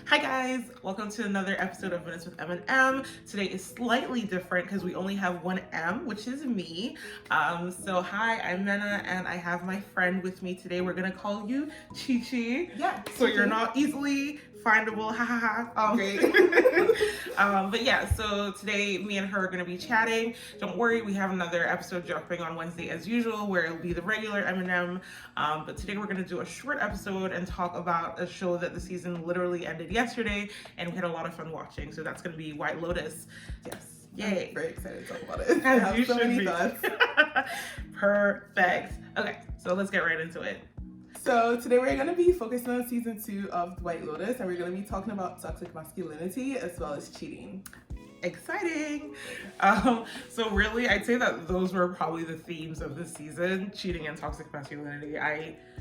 Hi guys, welcome to another episode of Minutes with M and M. Today is slightly different because we only have one M, which is me. So hi, I'm Menna and I have my friend with me today. We're gonna call you Chi Chi. Yeah. So you're not easily findable, ha ha ha. Oh, great. But yeah, so today me and her are gonna be chatting. Don't worry, we have another episode dropping on Wednesday as usual, where it'll be the regular M&M. But today we're gonna do a short episode and talk about a show that the season literally ended yesterday, and we had a lot of fun watching. So that's gonna be White Lotus. Yes. Yay! I'm very excited to talk about it. As you so should many be. thoughts. Perfect. Okay, so let's get right into it. So today we're going to be focusing on season 2 of White Lotus, and we're going to be talking about toxic masculinity as well as cheating. Exciting. So really, I'd say that those were probably the themes of this season: cheating and toxic masculinity.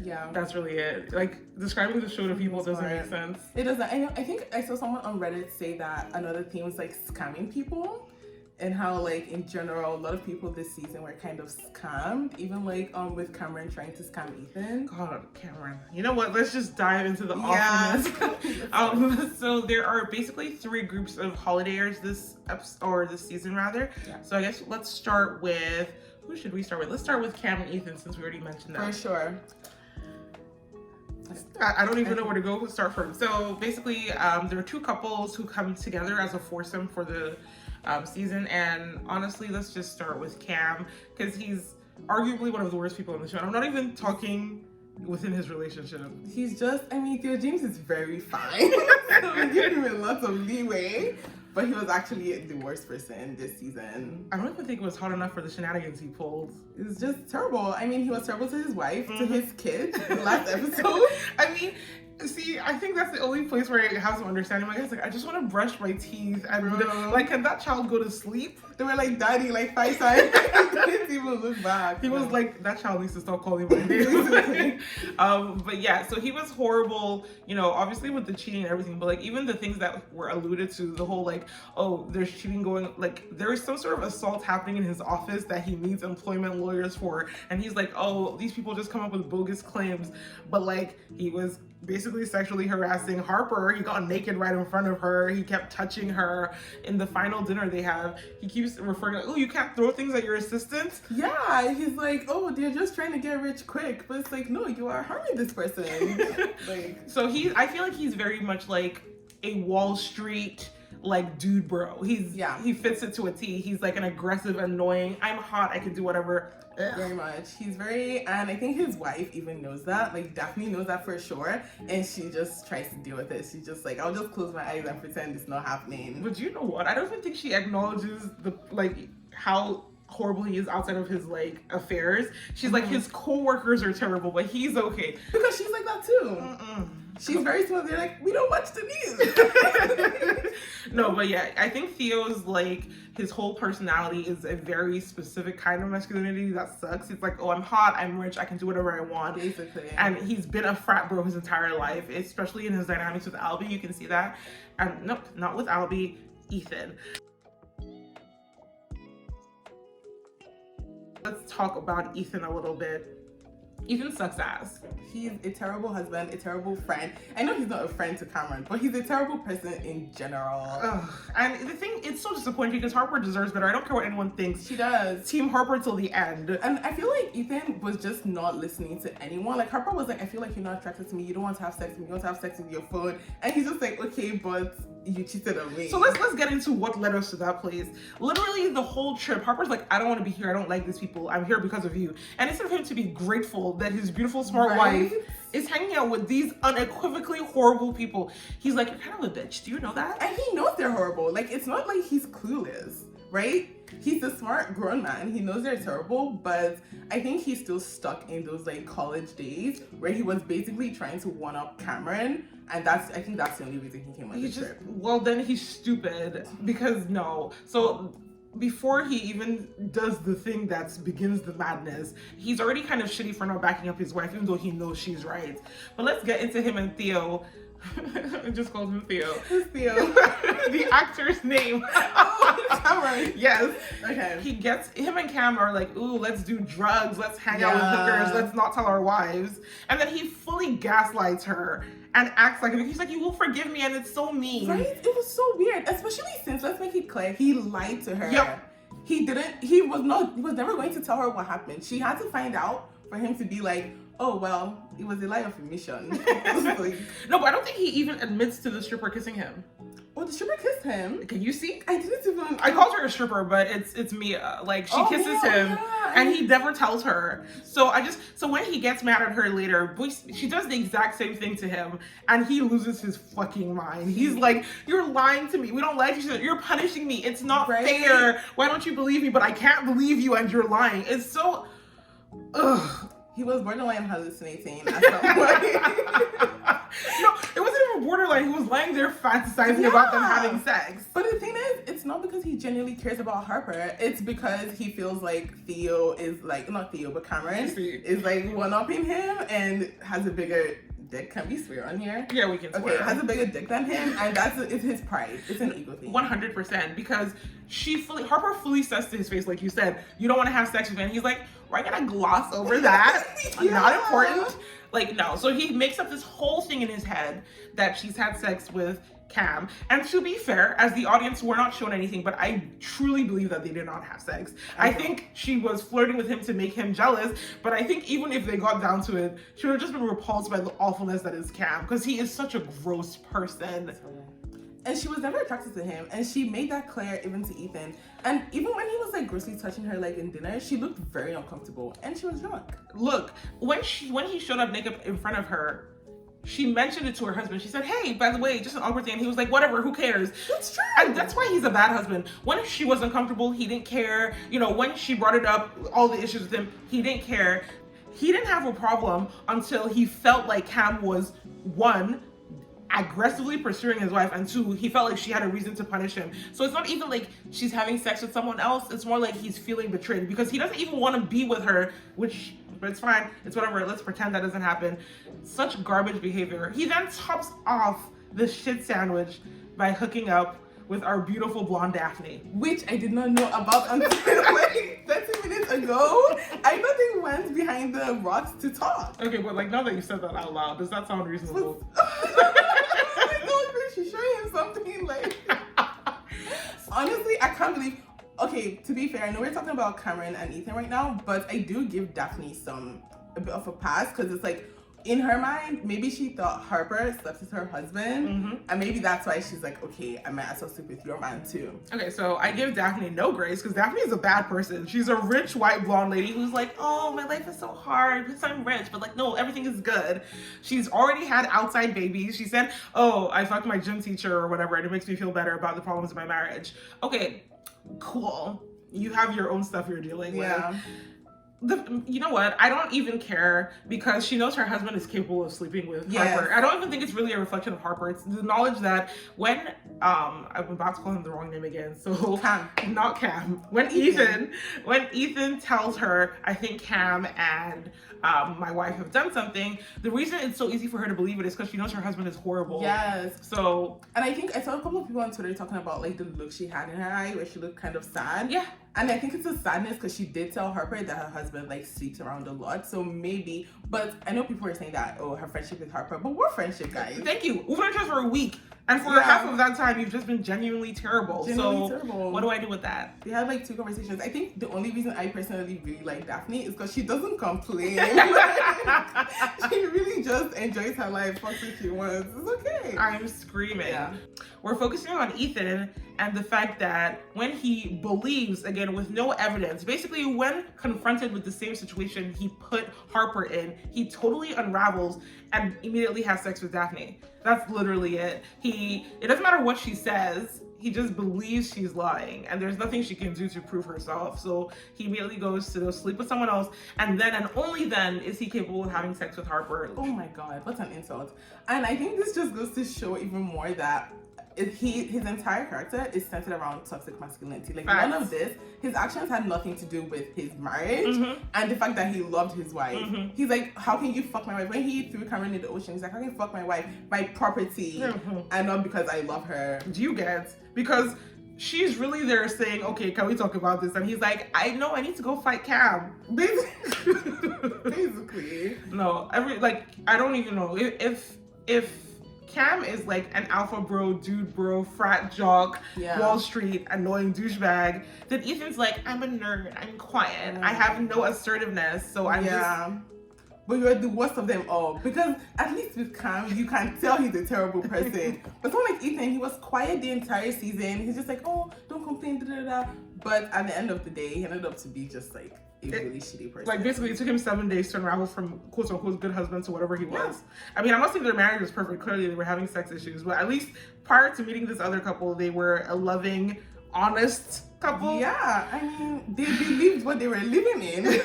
Yeah, that's really it. Like, describing the show to people doesn't make sense. It doesn't. I think I saw someone on Reddit say that another theme was like scamming people, and how like in general a lot of people this season were kind of scammed, even like with Cameron trying to scam Ethan. God, Cameron. You know what? Let's just dive into the awfulness. So there are basically 3 groups of holidayers this season rather. Yeah. So I guess let's start with, who should we start with? Let's start with Cam and Ethan, since we already mentioned that. For sure. I don't even know where to go to start from. So basically, there are 2 couples who come together as a foursome for the season, and honestly, let's just start with Cam, because he's arguably one of the worst people on the show. And I'm not even talking within his relationship. He's just, Theo James is very fine. So we give him a lot of leeway, but he was actually the worst person this season. I don't even think it was hot enough for the shenanigans he pulled. It was just terrible. He was terrible to his wife, to his kids, the last episode. See, I think that's the only place where I have some understanding. My guy's like, I just want to brush my teeth. And like, can that child go to sleep? They were like, Daddy, like 5 times. He didn't even look back. He was like, that child needs to stop calling my name. But yeah, so he was horrible, obviously with the cheating and everything, but like even the things that were alluded to, the whole like, oh, there's cheating going, like there is some sort of assault happening in his office that he needs employment lawyers for. And he's like, oh, these people just come up with bogus claims. But like, he was basically sexually harassing Harper. He got naked right in front of her. He kept touching her. In the final dinner they have, he keeps referring like, oh, you can't throw things at your assistant. Yeah, he's like, oh, they're just trying to get rich quick. But it's like, no, you are harming this person. So I feel like he's very much like a Wall Street like dude bro. He fits it to a T. He's like an aggressive, annoying, I'm hot, I can do whatever. Ugh. Very much. And I think his wife even knows that. Like, Daphne knows that for sure. And she just tries to deal with it. She's just like, I'll just close my eyes and pretend it's not happening. But you know what? I don't even think she acknowledges how horrible he is outside of his like affairs. She's like, his co-workers are terrible, but he's okay. Because she's like that too. She's very smart. They're like, we don't watch the news. No, but yeah, I think Theo's like, his whole personality is a very specific kind of masculinity that sucks. It's like, oh, I'm hot, I'm rich, I can do whatever I want. Basically. And he's been a frat bro his entire life, especially in his dynamics with Albie. You can see that. And nope, not with Albie, Ethan. Let's talk about Ethan a little bit. Ethan sucks ass. He's a terrible husband, a terrible friend. I know he's not a friend to Cameron, but he's a terrible person in general. Ugh. And the thing, it's so disappointing because Harper deserves better. I don't care what anyone thinks. She does. Team Harper till the end. And I feel like Ethan was just not listening to anyone. Like, Harper was like, I feel like you're not attracted to me. You don't want to have sex with me. You want to have sex with your phone. And he's just like, okay, but you cheated on me. So let's get into what led us to that place. Literally the whole trip, Harper's like, I don't want to be here. I don't like these people. I'm here because of you. And instead of him to be grateful that his beautiful, smart wife is hanging out with these unequivocally horrible people, he's like, you're kind of a bitch. Do you know that? And he knows they're horrible. Like, it's not like he's clueless, right? He's a smart grown man. He knows they're terrible, but I think he's still stuck in those like college days where he was basically trying to one up Cameron. And I think that's the only reason he came on the trip. Well, then he's stupid because no. So before he even does the thing that begins the madness, he's already kind of shitty for not backing up his wife, even though he knows she's right. But let's get into him and Theo. I just called him Theo. Who's Theo? The actor's name. Cameron. Yes. Okay. Him and Cam are like, ooh, let's do drugs, let's hang out with hookers, let's not tell our wives. And then he fully gaslights her and acts like, he's like, you will forgive me, and it's so mean. Right? It was so weird, especially since, let's make it clear, he lied to her. Yep. He was never going to tell her what happened. She had to find out for him to be like, oh, well, it was a lie of omission. Like, no, but I don't think he even admits to the stripper kissing him. oh, the stripper kissed him? Can you see? I didn't even... I called her a stripper, but it's Mia. Like, she kisses him, and he never tells her. So when he gets mad at her later, she does the exact same thing to him, and he loses his fucking mind. He's like, you're lying to me. We don't like each other. You're punishing me. It's not fair. Why don't you believe me? But I can't believe you, and you're lying. It's so... Ugh. He was borderline hallucinating at some point. No, it wasn't even borderline. He was lying there fantasizing about them having sex. But the thing is, it's not because he genuinely cares about Harper. It's because he feels like Theo is like, not Theo, but Cameron is like one-upping him and has a bigger dick. Can we swear on here? Yeah, we can swear. Okay, has a bigger dick than him, and it's his pride. It's an ego thing. 100%, because Harper fully says to his face, like you said, you don't want to have sex with me. And he's like, we're gonna gloss over that. Not important. Like, no. So he makes up this whole thing in his head that she's had sex with Cam. And to be fair, as the audience, we're not shown anything, but I truly believe that they did not have sex. I think she was flirting with him to make him jealous, but I think even if they got down to it, she would have just been repulsed by the awfulness that is Cam, because he is such a gross person. And she was never attracted to him, and she made that clear even to Ethan. And even when he was like grossly touching her like in dinner, she looked very uncomfortable, and she was drunk. Look, when he showed up naked in front of her, she mentioned it to her husband. She said, hey, by the way, just an awkward thing. And he was like, whatever, who cares? That's true. And that's why he's a bad husband. When she was uncomfortable, he didn't care. You know, when she brought it up, all the issues with him, he didn't care. He didn't have a problem until he felt like Cam was, one, aggressively pursuing his wife, and two, he felt like she had a reason to punish him. So it's not even like she's having sex with someone else. It's more like he's feeling betrayed because he doesn't even want to be with her, but it's fine. It's whatever. Let's pretend that doesn't happen. Such garbage behavior. He then tops off the shit sandwich by hooking up with our beautiful blonde Daphne. Which I did not know about until like 30 minutes ago. I thought they went behind the rocks to talk. Okay, but like now that you said that out loud, does that sound reasonable? She's showing him something like... Honestly, I can't believe... Okay, to be fair, I know we're talking about Cameron and Ethan right now, but I do give Daphne a bit of a pass, because it's like, in her mind, maybe she thought Harper slept with her husband, and maybe that's why she's like, okay, I might as well sleep with your man too. Okay, so I give Daphne no grace, because Daphne is a bad person. She's a rich white blonde lady who's like, oh, my life is so hard because I'm rich, but like, no, everything is good. She's already had outside babies. She said, oh, I fucked my gym teacher or whatever, and it makes me feel better about the problems of my marriage. Okay, cool. You have your own stuff you're dealing with. You know what? I don't even care, because she knows her husband is capable of sleeping with Harper. I don't even think it's really a reflection of Harper. It's the knowledge that when I'm about to call him the wrong name again. So Cam, not Cam. When Ethan tells her, I think Cam and my wife have done something, the reason it's so easy for her to believe it is because she knows her husband is horrible. Yes. So, and I think I saw a couple of people on Twitter talking about like the look she had in her eye, where she looked kind of sad. Yeah. And I think it's a sadness because she did tell Harper that her husband like sleeps around a lot. So maybe, but I know people were saying that, oh, her friendship with Harper, but we're friendship, guys. Thank you. We've been friends for a week. And for half of that time, you've just been genuinely terrible. Terrible. What do I do with that? We had like 2 conversations. I think the only reason I personally really like Daphne is because she doesn't complain. She really just enjoys her life. Fucks what she wants. It's okay. I'm screaming. Yeah. We're focusing on Ethan and the fact that when he believes, again, with no evidence, basically when confronted with the same situation he put Harper in, he totally unravels and immediately has sex with Daphne. That's literally it. It doesn't matter what she says, he just believes she's lying, and there's nothing she can do to prove herself. So he immediately goes to go sleep with someone else, and then and only then is he capable of having sex with Harper. Oh my god, what an insult. And I think this just goes to show even more that his entire character is centered around toxic masculinity. Like, none of this, his actions had nothing to do with his marriage and the fact that he loved his wife. He's like, how can you fuck my wife? When he threw Cameron in the ocean, he's like, how can you fuck my wife? My property, and not because I love her. Do you get? Because she's really there saying, okay, can we talk about this? And he's like, I know, I need to go fight Cam. Basically. No, I don't even know. If Cam is like an alpha bro, dude bro, frat jock, Wall Street, annoying douchebag, then Ethan's like, I'm a nerd, I'm quiet, I have no assertiveness, so I'm just... But you're the worst of them all. Because at least with Cam, you can tell he's a terrible person. But someone like Ethan, he was quiet the entire season. He's just like, oh, don't complain, da da da. But at the end of the day, he ended up to be just like a really shitty person. Like basically, it took him 7 days to unravel from quote unquote good husband to whatever he was. I mean, I'm not saying their marriage was perfect. Clearly, they were having sex issues. But at least prior to meeting this other couple, they were a loving, honest couple. Yeah, I mean, they believed what they were living in.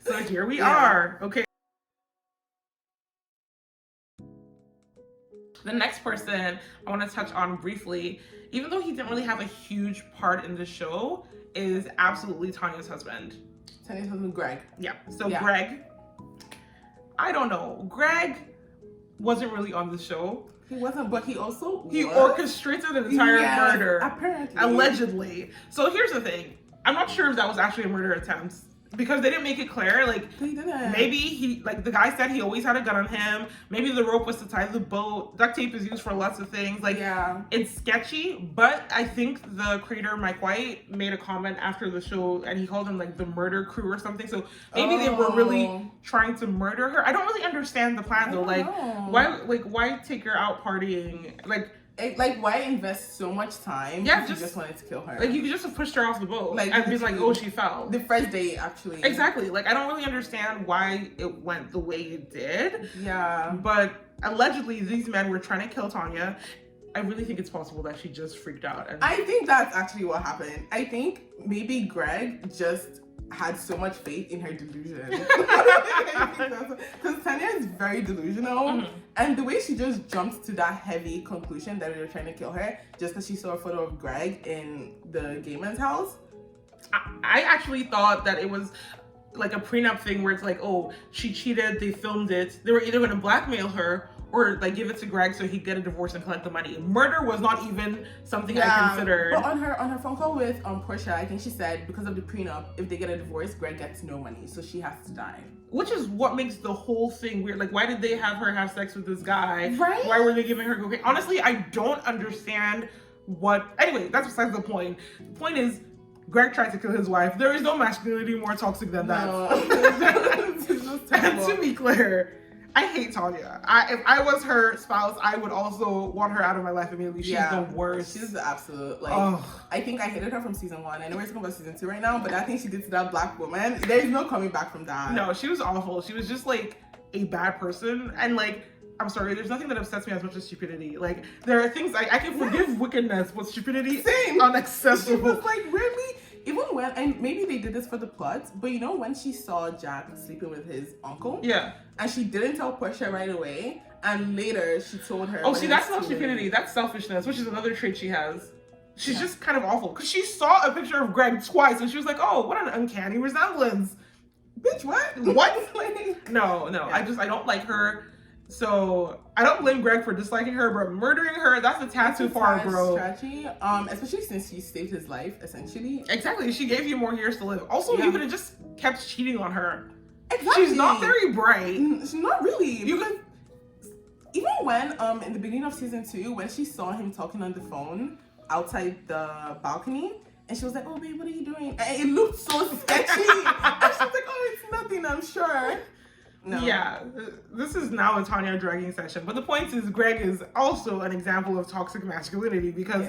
So here we are. Okay. The next person I want to touch on briefly, even though he didn't really have a huge part in the show, is absolutely Tanya's husband. Tanya's husband, Greg. Yeah. So Greg, I don't know. Greg wasn't really on the show. He wasn't, but he also orchestrated an entire murder. Apparently. Allegedly. So here's the thing. I'm not sure if that was actually a murder attempt. Because they didn't make it clear, like, they didn't. Maybe he, like, the guy said he always had a gun on him. Maybe the rope was to tie the boat. Duct tape is used for lots of things. Like, it's sketchy. But I think the creator, Mike White, made a comment after the show, and he called them, like, the murder crew or something. So maybe they were really trying to murder her. I don't really understand the plan, though. Like, why take her out partying? Like, why invest so much time if you just wanted to kill her? Like, you could just have pushed her off the boat and be like, oh, she fell. The first day, actually. Exactly. Like, I don't really understand why it went the way it did. Yeah. But allegedly, these men were trying to kill Tanya. I really think it's possible that she just freaked out. And I think that's actually what happened. I think maybe Greg just had so much faith in her delusion. Because Tanya is very delusional, and the way she just jumped to that heavy conclusion that they were trying to kill her just because she saw a photo of Greg in the gay man's house. I actually thought that it was like a prenup thing where it's like, oh, she cheated, they filmed it, they were either going to blackmail her or like give it to Greg so he'd get a divorce and collect the money. Murder was not even something I considered. But on her phone call with Portia, I think she said because of the prenup, if they get a divorce, Greg gets no money, so she has to die. Which is what makes the whole thing weird. Like, why did they have her have sex with this guy? Right? Why were they giving her cocaine? Honestly, I don't understand what... Anyway, that's besides the point. The point is, Greg tried to kill his wife. There is no masculinity more toxic than that. And to be clear, I hate Tanya. If I was her spouse, I would also want her out of my life immediately. She's the worst. She's the absolute, I think I hated her from season 1. I know we're talking about season 2 right now, but I think she did to that black woman. There's no coming back from that. No, she was awful. She was just like a bad person. And like, I'm sorry, there's nothing that upsets me as much as stupidity. Like, there are things I can forgive wickedness, but stupidity, unacceptable. She was like, really? Even when, and maybe they did this for the plot, but you know when she saw Jack sleeping with his uncle? Yeah. And she didn't tell Portia right away, and later she told her. Oh, see, that's not stupidity. That's selfishness, which is another trait she has. She's just kind of awful. Because she saw a picture of Greg twice, and she was like, oh, what an uncanny resemblance. Bitch, what? What? No. I don't like her. So I don't blame Greg for disliking her, but murdering her, that's a tad too far, bro. Strategy, especially since she saved his life, essentially. Exactly. She gave you more years to live. Also, you could have just kept cheating on her. Exactly. She's not very bright. She's not really. Because even when in the beginning of season 2, when she saw him talking on the phone outside the balcony, and she was like, "Oh, babe, what are you doing?" And it looked so sketchy. And she was like, "Oh, it's nothing, I'm sure." No. Yeah, this is now a Tanya dragging session. But the point is, Greg is also an example of toxic masculinity because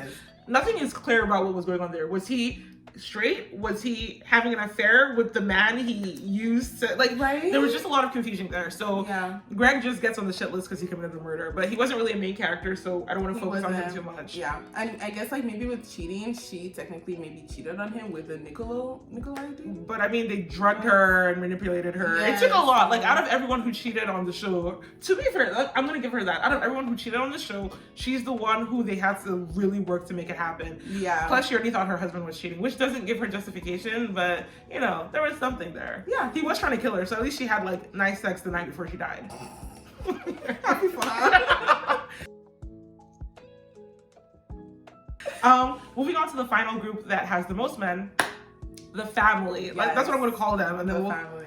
nothing is clear about what was going on there. Was he straight? Was he having an affair with the man he used to, like, there was just a lot of confusion there. So Greg just gets on the shit list because he committed the murder, but he wasn't really a main character, so I don't want to focus on him too much. Yeah, and I guess like maybe with cheating, she technically maybe cheated on him with the Nikolai dude. But I mean, they drugged her and manipulated her. It took a lot. Like, out of everyone who cheated on the show, to be fair, I'm gonna give her that. Out of everyone who cheated on the show, she's the one who they had to really work to make it happen. Yeah. Plus, she already thought her husband was cheating, which doesn't give her justification, but you know, there was something there. Yeah. He was trying to kill her, so at least she had like nice sex the night before she died. Happy for her. moving on to the final group that has the most men, the family. Like, Yes. that's what I'm going to call them. And then The we'll... family.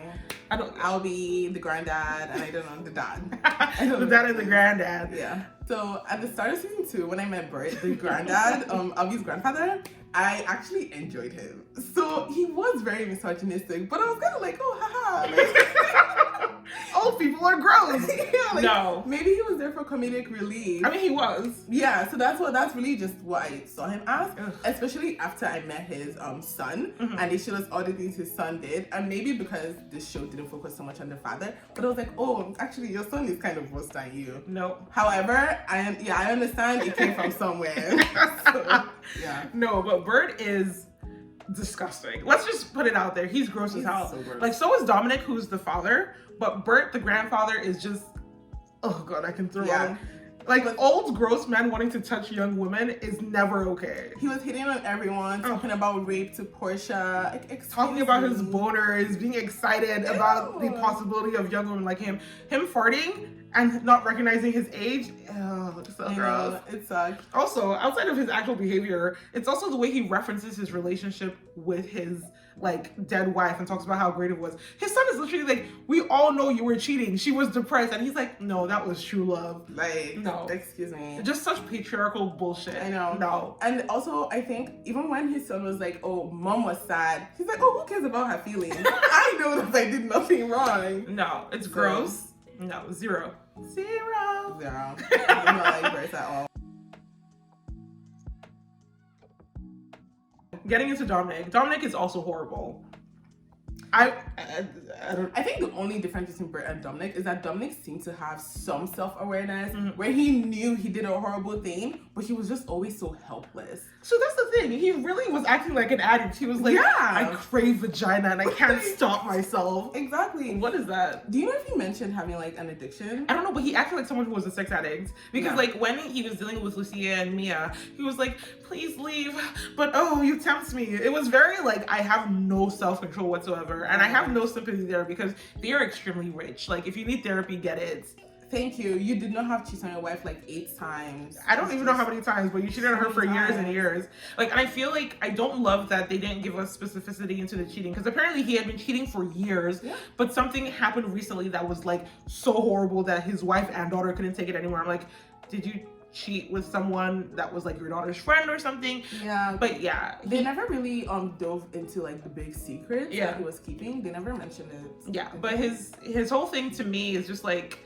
I don't... Albie, the granddad, and I don't know, the dad. The dad and the granddad. Yeah. So at the start of season 2, when I met Bert, the granddad, Albie's grandfather, I actually enjoyed him. So he was very misogynistic, but I was kind of like, oh, haha. Like, old people are gross. yeah, like, No. maybe he was there for comedic relief. I mean, he was. Yeah, so that's really just what I saw him as, Ugh. especially after I met his son, and they showed us all the things his son did, and maybe because this show didn't focus so much on the father, but I was like, oh, actually your son is kind of worse than you. No. However, I understand it came from somewhere. So, yeah. No, but Bert is disgusting. Let's just put it out there. He's gross as hell. So gross. Like, so is Dominic, who's the father, but Bert, the grandfather, is just, oh god, I can throw Yeah. up. Like, old gross men wanting to touch young women is never okay. He was hitting on everyone, talking about rape to Portia, Talking about his boners, being excited about the possibility of young women like him farting and not recognizing his age. Oh, it's so gross. It sucks. Also, outside of his actual behavior, it's also the way he references his relationship with his like dead wife and talks about how great it was. His son is literally like, we all know you were cheating. She was depressed. And he's like, no, that was true love. Like, no. Excuse me. Just such patriarchal bullshit. I know. No. And also, I think even when his son was like, oh, mom was sad, he's like, oh, who cares about her feelings? I know that I did nothing wrong. No, it's gross. No, zero. I do not like Bert at all. Getting into Dominic. Dominic is also horrible. I don't... I think the only difference between Bert and Dominic is that Dominic seemed to have some self-awareness where he knew he did a horrible thing, but he was just always so helpless. So that's the thing. He really was acting like an addict. He was like, Yeah. I crave vagina and I can't stop myself. Exactly. What is that? Do you know if he mentioned having like an addiction? I don't know, but he acted like someone who was a sex addict. Because like when he was dealing with Lucia and Mia, he was like, please leave, but oh, you tempt me. It was very like, I have no self-control whatsoever. And I have no sympathy there because they are extremely rich. Like if you need therapy, get it. Thank you. You did not have cheated on your wife like 8 times. I don't even know how many times, but you cheated on her for years and years. Like, and I feel like I don't love that they didn't give us specificity into the cheating because apparently he had been cheating for years, but something happened recently that was like so horrible that his wife and daughter couldn't take it anymore. I'm like, did you cheat with someone that was like your daughter's friend or something? Yeah. But yeah. They never really dove into like the big secrets that he was keeping. They never mentioned it. Yeah, but his whole thing to me is just like,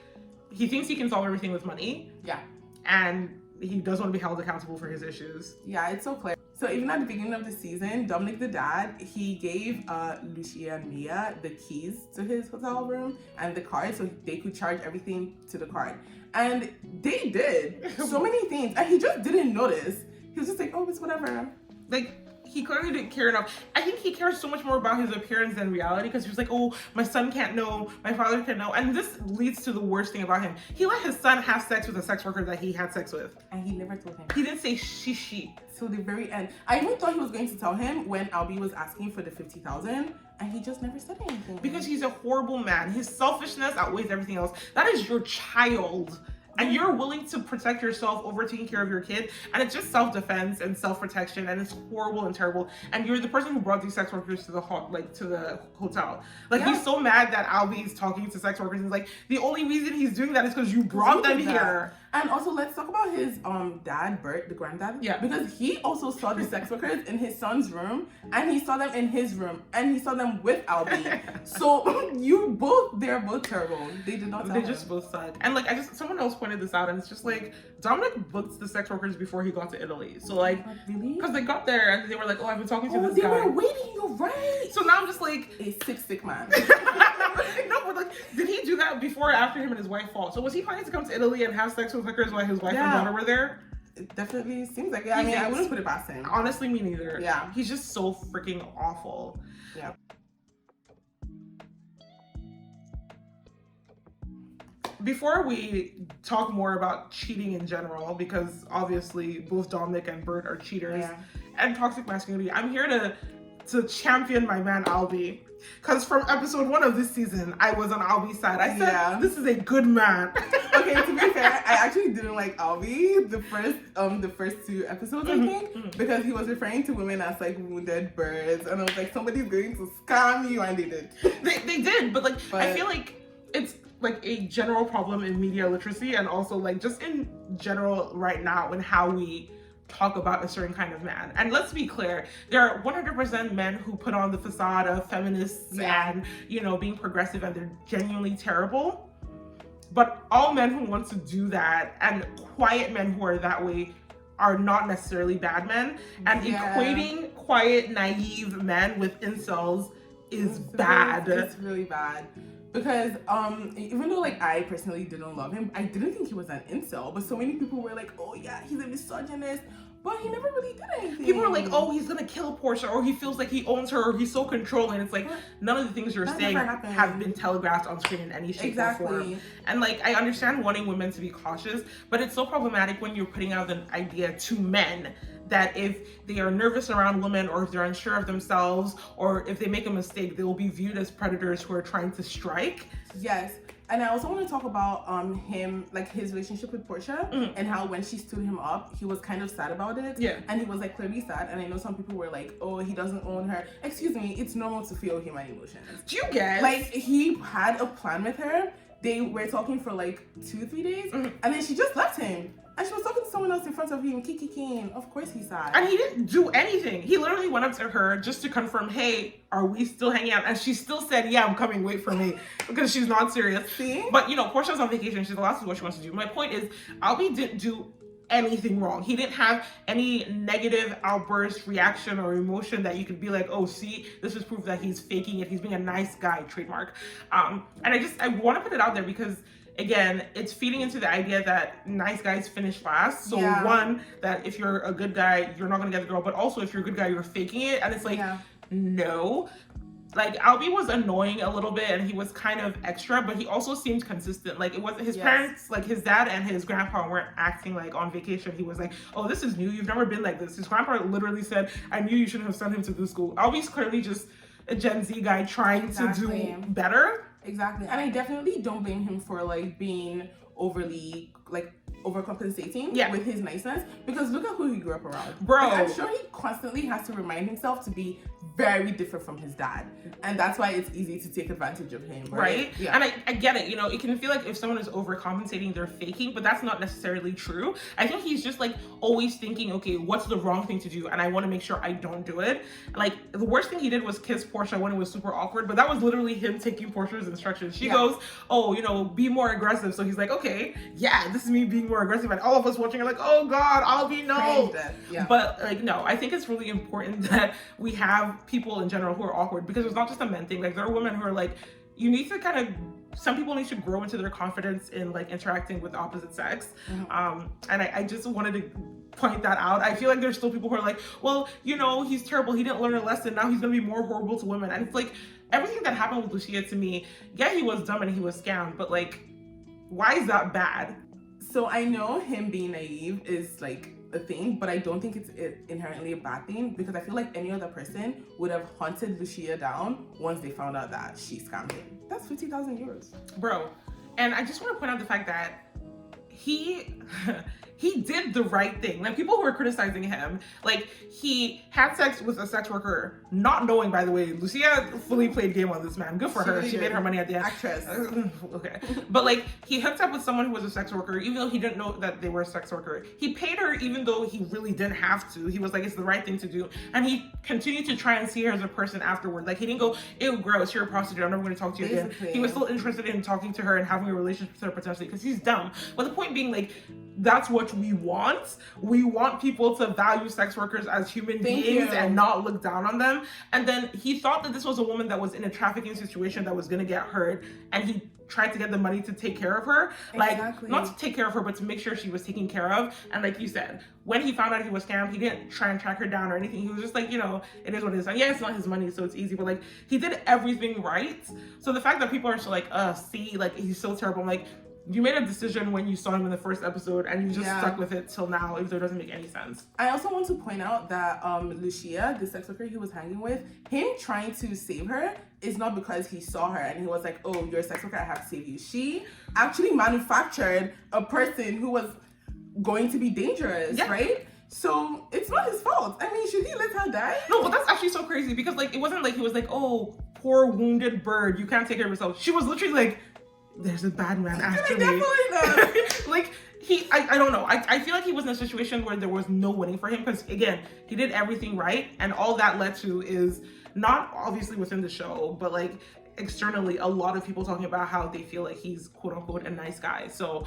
he thinks he can solve everything with money. Yeah. And he does want to be held accountable for his issues. Yeah, it's so clear. So even at the beginning of the season, Dominic the dad, he gave Lucia and Mia the keys to his hotel room and the card so they could charge everything to the card. And they did so many things. And he just didn't notice. He was just like, oh, it's whatever. Like, he clearly didn't care enough. I think he cares so much more about his appearance than reality because he was like, oh, my son can't know, my father can't know. And this leads to the worst thing about him. He let his son have sex with a sex worker that he had sex with. And he never told him. He didn't say she. Till the very end. I even thought he was going to tell him when Albie was asking for the 50,000 and he just never said anything. Because he's a horrible man. His selfishness outweighs everything else. That is your child. And you're willing to protect yourself over taking care of your kid, and it's just self-defense and self-protection, and it's horrible and terrible. And you're the person who brought these sex workers to the hotel. Like he's so mad that Albie is talking to sex workers, and he's like, the only reason he's doing that is because you brought them here. And also, let's talk about his dad, Bert, the granddad. Yeah. Because he also saw the sex workers in his son's room, and he saw them in his room, and he saw them with Albie. So they're both terrible. They did not tell him. Just both suck. And like, someone else pointed this out, and it's just like, Dominic booked the sex workers before he got to Italy. So like, really? Because they got there and they were like, oh, I've been talking to this guy. Oh, they were waiting, you're right. So now I'm just like, a sick man. No, but like, did he do that before or after him and his wife fought? So was he planning to come to Italy and have sex with hookers while his wife and daughter were there? It definitely seems like it. I mean, I wouldn't put it past him. Honestly, me neither. Yeah. He's just so freaking awful. Yeah. Before we talk more about cheating in general, because obviously both Dominic and Bert are cheaters, and toxic masculinity, I'm here to champion my man Albie. Because from episode 1 of this season, I was on Albie's side. I said, this is a good man. Okay, Okay, to be fair, I actually didn't like Albie the first 2 episodes, I think, because he was referring to women as like wounded birds, and I was like, somebody's going to scam you, and they did. They did, but I feel like it's like a general problem in media literacy, and also like just in general right now in how we talk about a certain kind of man. And let's be clear, there are 100% men who put on the facade of feminists and, you know, being progressive, and they're genuinely terrible. But all men who want to do that, and quiet men who are that way, are not necessarily bad men. And equating quiet, naive men with incels is bad. It's really bad. Because even though like I personally didn't love him, I didn't think he was an incel. But so many people were like, oh yeah, he's a misogynist. But he never really did anything. People were like, oh, he's gonna kill Portia, or he feels like he owns her, or he's so controlling. It's like, none of the things you're saying have been telegraphed on screen in any shape or form. And like, I understand wanting women to be cautious, but it's so problematic when you're putting out an idea to men that if they are nervous around women, or if they're unsure of themselves, or if they make a mistake, they will be viewed as predators who are trying to strike. Yes. And I also want to talk about him, like his relationship with Portia, and how when she stood him up, he was kind of sad about it. Yeah. And he was like clearly sad. And I know some people were like, oh, he doesn't own her. Excuse me, it's normal to feel human emotions. Do you get? Like, he had a plan with her. They were talking for like 2-3 days, and then she just left him. And she was talking to someone else in front of him, Kiki. Of course he's sad. And he didn't do anything. He literally went up to her just to confirm, hey, are we still hanging out? And she still said, yeah, I'm coming, wait for me. Because she's not serious. See? But, you know, Portia's on vacation. She's allowed to do what she wants to do. My point is, Albie didn't do anything wrong. He didn't have any negative outburst, reaction, or emotion that you could be like, oh, see, this is proof that he's faking it. He's being a nice guy, trademark. And I want to put it out there because, again, it's feeding into the idea that nice guys finish last. So one, that if you're a good guy, you're not gonna get the girl, but also if you're a good guy, you're faking it. And it's like, no. Like, Albie was annoying a little bit, and he was kind of extra, but he also seemed consistent. Like, it wasn't his parents, like his dad and his grandpa weren't acting like on vacation. He was like, oh, this is new, you've never been like this. His grandpa literally said, I knew you shouldn't have sent him to this school. Albie's clearly just a Gen Z guy trying to do better. Exactly. And I definitely don't blame him for like being overly like overcompensating with his niceness, because look at who he grew up around. Bro. Like, I'm sure he constantly has to remind himself to be very different from his dad. And that's why it's easy to take advantage of him. Right? Yeah. And I get it. You know, it can feel like if someone is overcompensating, they're faking, but that's not necessarily true. I think he's just like always thinking, okay, what's the wrong thing to do? And I want to make sure I don't do it. Like, the worst thing he did was kiss Portia when it was super awkward, but that was literally him taking Portia's instructions. She goes, oh, you know, be more aggressive. So he's like, okay, yeah, this is me being more aggressive. And all of us watching are like, oh God, Albie, no. But like, no, I think it's really important that we have people in general who are awkward, because it's not just a men thing. Like, there are women who are like, you need to kind of, some people need to grow into their confidence in like interacting with the opposite sex. And I just wanted to point that out. I feel like there's still people who are like, well, you know, he's terrible, he didn't learn a lesson, now he's gonna be more horrible to women. And it's like, everything that happened with Lucia, to me, yeah, he was dumb and he was scammed, but like, why is that bad? So I know him being naive is like a thing, but I don't think it's inherently a bad thing, because I feel like any other person would have hunted Lucia down once they found out that she scammed him. That's 50,000 euros. Bro, and I just want to point out the fact that he did the right thing. Like, people who are criticizing him, like, he had sex with a sex worker, not knowing, by the way, Lucia fully played game on this man. Good for her. Really she made her money at the end. Actress. Okay. But like, he hooked up with someone who was a sex worker, even though he didn't know that they were a sex worker. He paid her even though he really didn't have to. He was like, it's the right thing to do. And he continued to try and see her as a person afterward. Like, he didn't go, ew, gross, you're a prostitute, I'm never going to talk to you again. He was still interested in talking to her and having a relationship with her potentially, because he's dumb. But the point being, like, that's what we want. We want people to value sex workers as human beings and not look down on them. And then he thought that this was a woman that was in a trafficking situation that was gonna get hurt, and he tried to get the money to take care of her. Like, not to take care of her, but to make sure she was taken care of. And like you said, when he found out he was scammed, he didn't try and track her down or anything. He was just like, you know, it is what it is. And yeah, it's not his money, so it's easy, but like, he did everything right. So the fact that people are so like, see, like, he's so terrible, I'm like, you made a decision when you saw him in the first episode, and you just Yeah. stuck with it till now, even though it doesn't make any sense. I also want to point out that Lucia, the sex worker he was hanging with, him trying to save her is not because he saw her and he was like, oh, you're a sex worker, I have to save you. She actually manufactured a person who was going to be dangerous, Yeah. right? So it's not his fault. I mean, should he let her die? No, but that's actually so crazy because like it wasn't like he was like, oh, poor wounded bird, you can't take care of yourself. She was literally like, there's a bad man after me. Definitely not. Like I don't know. I feel like he was in a situation where there was no winning for him because again, he did everything right, and all that led to is not obviously within the show, but like externally, a lot of people talking about how they feel like he's quote unquote a nice guy. So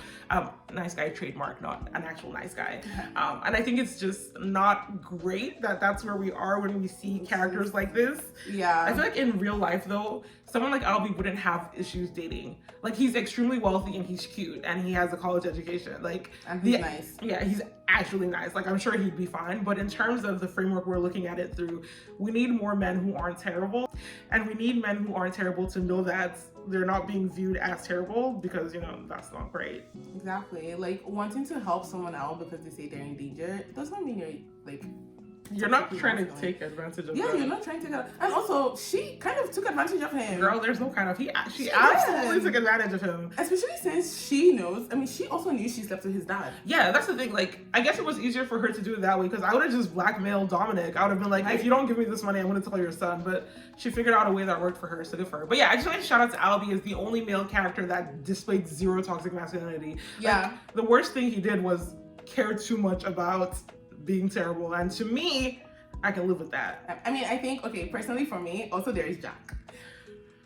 nice guy trademark, not an actual nice guy. And I think it's just not great that that's where we are when we see characters like this. Yeah. I feel like in real life though, someone like Albie wouldn't have issues dating. Like he's extremely wealthy and he's cute and he has a college education. Like and he's nice. Yeah, he's actually nice. Like I'm sure he'd be fine. But in terms of the framework we're looking at it through, we need more men who aren't terrible. And we need men who aren't terrible to know that they're not being viewed as terrible because, you know, that's not great. Exactly. Like wanting to help someone out because they say they're in danger does not mean you're like... You're not trying to take advantage of them. Yeah, you're not trying to take advantage. And also, she kind of took advantage of him. Girl, there's no kind of... She absolutely took advantage of him. Especially since she knows... I mean, she also knew she slept with his dad. Yeah, that's the thing. Like, I guess it was easier for her to do it that way because I would have just blackmailed Dominic. I would have been like, if you don't give me this money, I'm going to tell your son. But she figured out a way that worked for her, so good for her. But yeah, I just want to shout out to Albie as the only male character that displayed zero toxic masculinity. Yeah. Like, the worst thing he did was care too much about being terrible. And to me... I can live with that. I mean, I think, okay, personally for me, also there is Jack.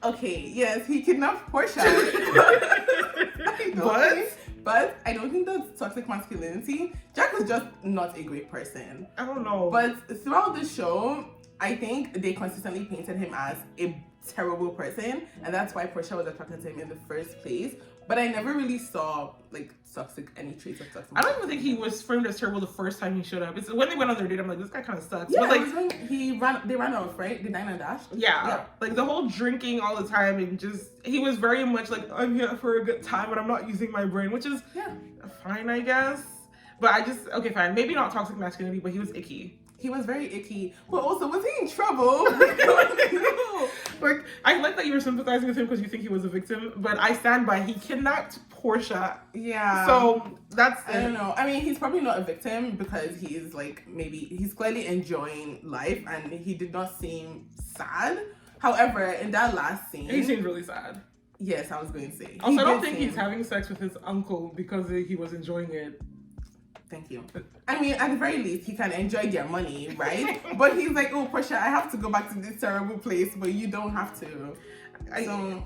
Okay, yes, he kidnapped Portia. But I don't think that's toxic masculinity. Jack was just not a great person. I don't know. But throughout the show, I think they consistently painted him as a terrible person. And that's why Portia was attracted to him in the first place. But I never really saw like any traits of toxic. I don't even think he was framed as terrible the first time he showed up. It's when they went on their date, I'm like, this guy kind of sucks. Yeah, but like it was when they ran off, right? They dined and dashed. Yeah, like the whole drinking all the time and just he was very much like, I'm here for a good time and I'm not using my brain, which is fine, I guess. But I just okay, fine. Maybe not toxic masculinity, but he was icky. He was very icky. But also, was he in trouble? Like, I like that you were sympathizing with him because you think he was a victim, but I stand by he kidnapped Portia. Yeah. So that's I don't know. I mean, he's probably not a victim because he's like he's clearly enjoying life and he did not seem sad. However, in that last scene, he seemed really sad. Yes, I was going to say. Also, I don't think he's having sex with his uncle because he was enjoying it. Thank you. I mean, at the very least, he can enjoy their money, right? But he's like, oh, Portia, I have to go back to this terrible place, but you don't have to.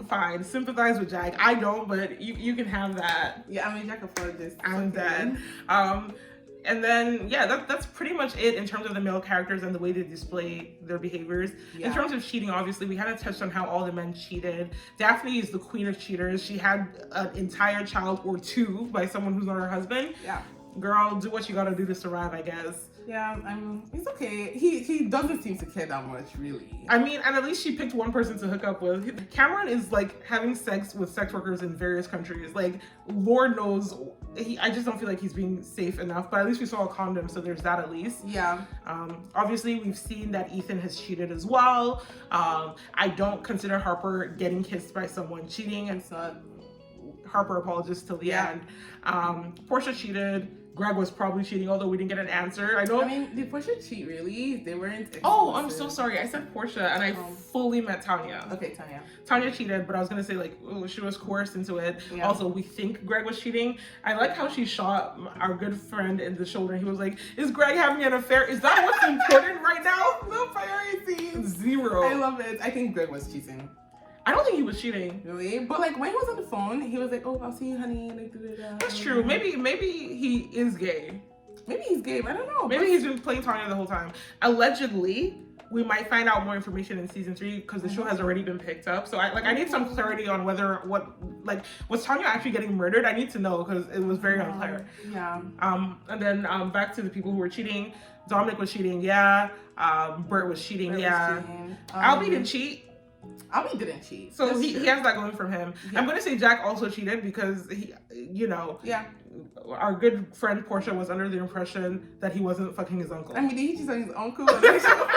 Fine, sympathize with Jack. I don't, but you can have that. Yeah, I mean, Jack afford this. I'm dead. And then, yeah, that's pretty much it in terms of the male characters and the way they display their behaviors. Yeah. In terms of cheating, obviously, we kind of touched on how all the men cheated. Daphne is the queen of cheaters. She had an entire child or two by someone who's not her husband. Yeah. Girl, do what you gotta do to survive, I guess. Yeah, it's okay. He doesn't seem to care that much, really. I mean, and at least she picked one person to hook up with. Cameron is like having sex with sex workers in various countries. Like, Lord knows, I just don't feel like he's being safe enough. But at least we saw a condom, so there's that at least. Yeah. Obviously, we've seen that Ethan has cheated as well. I don't consider Harper getting kissed by someone cheating. And so Harper apologized till the end. Portia cheated. Greg was probably cheating, although we didn't get an answer. I mean, did Portia cheat really? They weren't exclusive. Oh, I'm so sorry. I said Portia and I fully meant Tanya. Okay, Tanya. Tanya cheated, but I was gonna say like, oh, she was coerced into it. Yeah. Also, we think Greg was cheating. I like how she shot our good friend in the shoulder. He was like, is Greg having an affair? Is that what's important right now? No priorities. Zero. I love it. I think Greg was cheating. I don't think he was cheating. Really? But like when he was on the phone, he was like, oh, I'll see you, honey. Like, that's true. Maybe he is gay. Maybe he's gay. I don't know. Maybe he's been playing Tanya the whole time. Allegedly, we might find out more information in season 3 because the show has already been picked up. So I need some clarity on was Tanya actually getting murdered? I need to know because it was very unclear. Yeah. And then back to the people who were cheating. Dominic was cheating. Yeah. Bert was cheating. Albie didn't cheat. Albie didn't cheat. So he has that going from him. Yeah. I'm going to say Jack also cheated because he, you know, Yeah. our good friend Portia was under the impression that he wasn't fucking his uncle. I mean, did he cheat on his uncle? I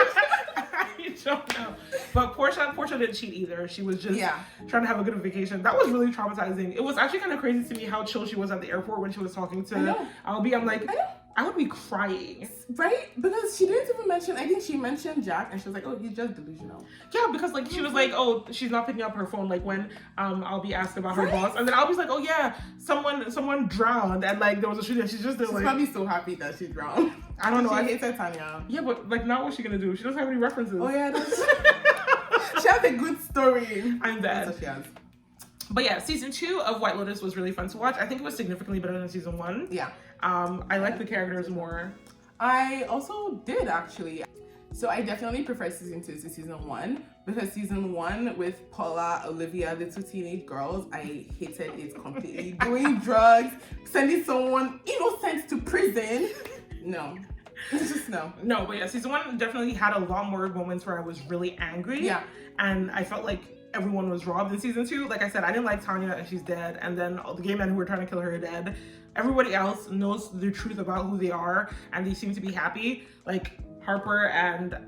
don't know. But Portia didn't cheat either. She was just Yeah. trying to have a good vacation. That was really traumatizing. It was actually kind of crazy to me how chill she was at the airport when she was talking to Albie. I'm like, I would be crying. Right? Because she didn't even mention, I think she mentioned Jack and she was like, oh, he's just delusional. Yeah, because like she was like, oh, she's not picking up her phone like when Albie asked about her boss. And then Albie's like, oh yeah, someone drowned and like there was a shooting. She's just there She's like probably so happy that she drowned. I don't know. She hates Tanya. Yeah, but like now what's she gonna do? She doesn't have any references. Oh yeah, she has a good story. I'm dead. That's what she has. But yeah, season 2 of White Lotus was really fun to watch. I think it was significantly better than season 1. Yeah. I like the characters more. I also did actually. So I definitely prefer season 2 to season 1 because season 1 with Paula, Olivia, the 2 teenage girls, I hated it completely. Doing drugs, sending someone innocent to prison. No. It's just no. No, but yeah, season 1 definitely had a lot more moments where I was really angry. Yeah. And I felt like everyone was robbed in season 2. Like I said, I didn't like Tanya and she's dead. And then all the gay men who were trying to kill her are dead. Everybody else knows the truth about who they are and they seem to be happy. Like Harper and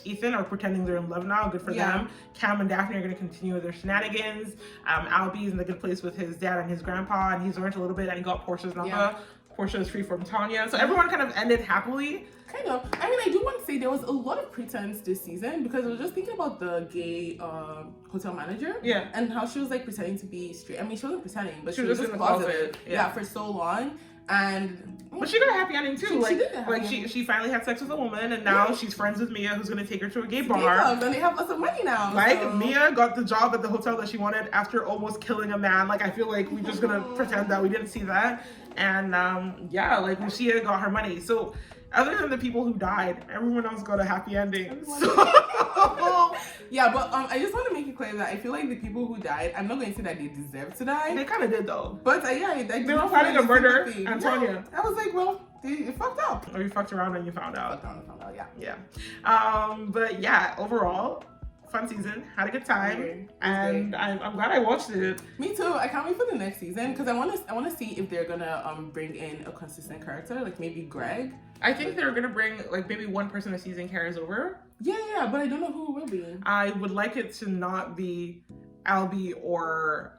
Ethan are pretending they're in love now. Good for them. Cam and Daphne are going to continue their shenanigans. Albie's in a good place with his dad and his grandpa, and he's learned a little bit and he got Portia's number. Yeah. Portia is free from Tanya. So everyone kind of ended happily. Kind of. I mean, I do want to say there was a lot of pretense this season because I was just thinking about the gay hotel manager. Yeah. And how she was like pretending to be straight. I mean, she wasn't pretending, but she was was just just closeted. closet. Yeah, for so long. And but she got a happy ending too. She finally had sex with a woman, and now she's friends with Mia, who's gonna take her to a gay bar. Yeah, and they have lots of money now. Like Mia got the job at the hotel that she wanted after almost killing a man. Like I feel like we're just gonna pretend that we didn't see that. And yeah, like Lucia got her money. So other than the people who died, everyone else got a happy ending. So... yeah, but I just want to make it clear that I feel like the people who died, I'm not going to say that they deserve to die. They kind of did though. But yeah, they were planning a murder, Antonia. I was like, well, you fucked up. Or you fucked around and you found out. Fucked around and found out, yeah. Yeah. But yeah, overall, fun season, had a good time, and I'm glad I watched it. Me too. I can't wait for the next season because I want to see if they're gonna bring in a consistent character, like maybe Greg. I think they're gonna bring like maybe one person a season carries over. Yeah, but I don't know who it will be. I would like it to not be Albie or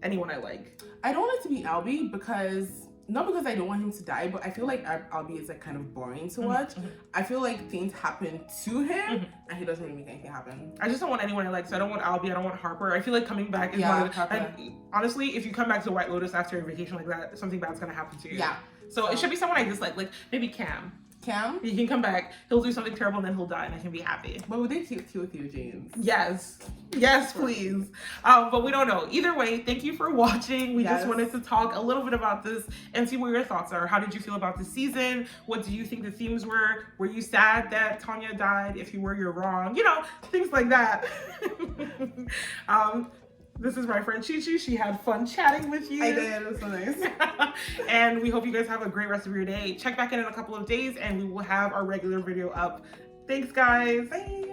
anyone I like. I don't want it to be Albie because. Not because I don't want him to die, but I feel like Albie is like kind of boring to watch. I feel like things happen to him and he doesn't really make anything happen. I just don't want anyone I like. So I don't want Albie, I don't want Harper. I feel like coming back is not honestly, if you come back to White Lotus after a vacation like that, something bad's gonna happen to you. Yeah. So it should be someone I dislike, like maybe Cam. He can come back, he'll do something terrible, and then he'll die, and I can be happy. But would they kill Theo James? Yes, please. But we don't know. Either way, thank you for watching. We just wanted to talk a little bit about this and see what your thoughts are. How did you feel about the season? What do you think the themes were? Were you sad that Tanya died? If you were, you're wrong. You know, things like that. This is my friend Chi Chi. She had fun chatting with you. I did. It was so nice. And we hope you guys have a great rest of your day. Check back in a couple of days and we will have our regular video up. Thanks, guys. Bye.